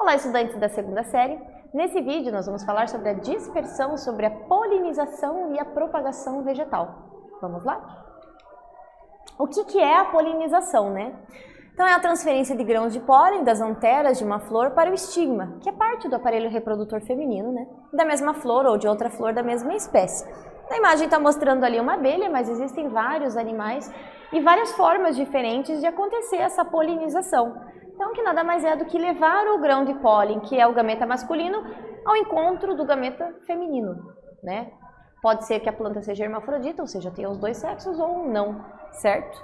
Olá, estudantes da segunda série. Nesse vídeo nós vamos falar sobre a dispersão, sobre a polinização e a propagação vegetal. Vamos lá? O que é a polinização, né? Então é a transferência de grãos de pólen das anteras de uma flor para o estigma, que é parte do aparelho reprodutor feminino, né? Da mesma flor ou de outra flor da mesma espécie. Na imagem está mostrando ali uma abelha, mas existem vários animais e várias formas diferentes de acontecer essa polinização. Então, que nada mais é do que levar o grão de pólen, que é o gameta masculino, ao encontro do gameta feminino, né? Pode ser que a planta seja hermafrodita, ou seja, tenha os dois sexos ou não, certo?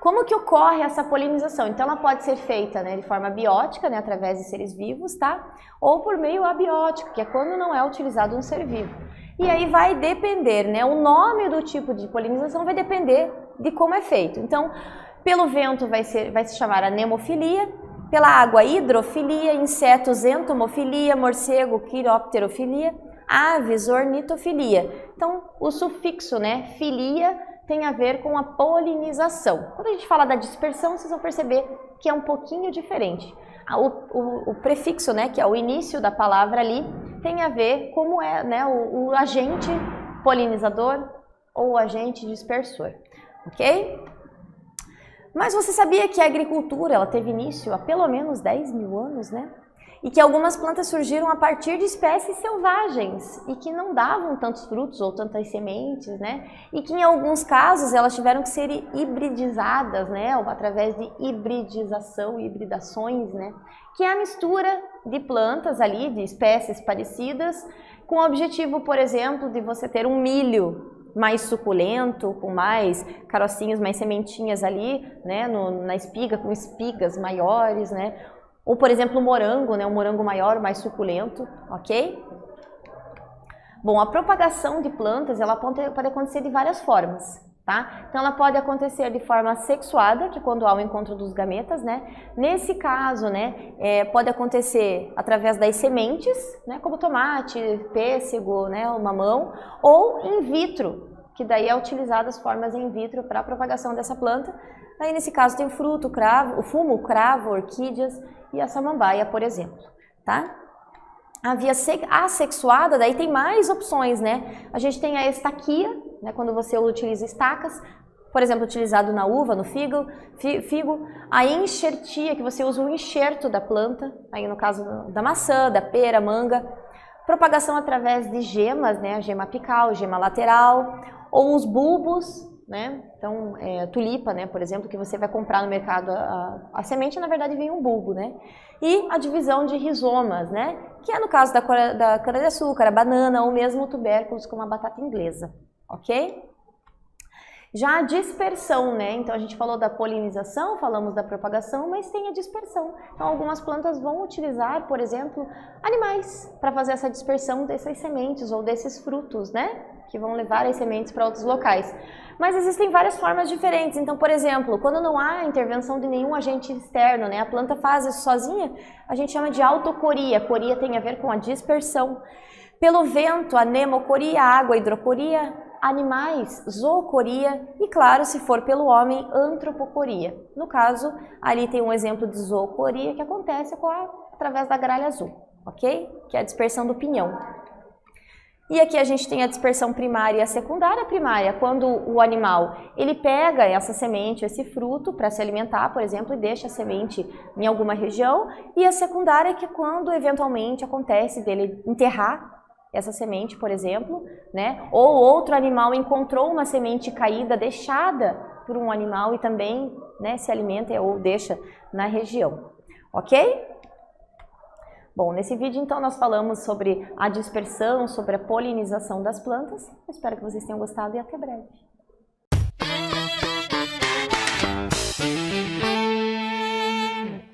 Como que ocorre essa polinização? Então, ela pode ser feita, né, de forma biótica, né, através de seres vivos, tá? Ou por meio abiótico, que é quando não é utilizado um ser vivo. E aí vai depender, né, o nome do tipo de polinização vai depender de como é feito. Então, pelo vento vai se chamar anemofilia, pela água hidrofilia, insetos entomofilia, morcego quiropterofilia, aves ornitofilia. Então, o sufixo, né, filia, tem a ver com a polinização. Quando a gente fala da dispersão, vocês vão perceber que é um pouquinho diferente. O prefixo, né, que é o início da palavra ali, tem a ver como é, né, o agente polinizador ou o agente dispersor, ok? Mas você sabia que a agricultura ela teve início há pelo menos 10 mil anos, né? E que algumas plantas surgiram a partir de espécies selvagens e que não davam tantos frutos ou tantas sementes, né? E que em alguns casos elas tiveram que ser hibridizadas, né? Ou através de hibridização, hibridações, né? Que é a mistura de plantas ali, de espécies parecidas, com o objetivo, por exemplo, de você ter um milho mais suculento, com mais carocinhas, mais sementinhas ali, né? Na espiga, com espigas maiores, né? Ou, por exemplo, o morango, né? Um morango maior, mais suculento, ok? Bom, a propagação de plantas, ela pode acontecer de várias formas, tá? Então, ela pode acontecer de forma sexuada, que é quando há o encontro dos gametas, né? Nesse caso, né, pode acontecer através das sementes, né? Como tomate, pêssego, né? O mamão, ou in vitro, que daí é utilizado as formas in vitro para a propagação dessa planta. Aí, nesse caso, tem o fruto, o fumo, o cravo, orquídeas e a samambaia, por exemplo, tá? A via assexuada, daí tem mais opções, né? A gente tem a estaquia, né? Quando você utiliza estacas, por exemplo, utilizado na uva, no figo. A enxertia, que você usa o enxerto da planta, aí no caso da maçã, da pera, manga. Propagação através de gemas, né? A gema apical, gema lateral, ou os bulbos, né? Então, tulipa, né, por exemplo, que você vai comprar no mercado, a semente, na verdade, vem um bulbo, né? E a divisão de rizomas, né? Que é no caso da cana-de-açúcar, a banana ou mesmo tubérculos como a batata inglesa, ok? Já a dispersão, né? Então, a gente falou da polinização, falamos da propagação, mas tem a dispersão. Então, algumas plantas vão utilizar, por exemplo, animais para fazer essa dispersão dessas sementes ou desses frutos, né? Que vão levar as sementes para outros locais. Mas existem várias formas diferentes. Então, por exemplo, quando não há intervenção de nenhum agente externo, né? A planta faz isso sozinha, a gente chama de autocoria. Coria tem a ver com a dispersão. Pelo vento, anemocoria, água, hidrocoria, animais, zoocoria e, claro, se for pelo homem, antropocoria. No caso, ali tem um exemplo de zoocoria que acontece através da gralha azul, ok? Que é a dispersão do pinhão. E aqui a gente tem a dispersão primária e a secundária. Primária, quando o animal ele pega essa semente, esse fruto para se alimentar, por exemplo, e deixa a semente em alguma região. E a secundária, que é quando eventualmente acontece dele enterrar essa semente, por exemplo, né? Ou outro animal encontrou uma semente caída, deixada por um animal e também, né, se alimenta ou deixa na região, ok? Bom, nesse vídeo então nós falamos sobre a dispersão, sobre a polinização das plantas. Eu espero que vocês tenham gostado e até breve.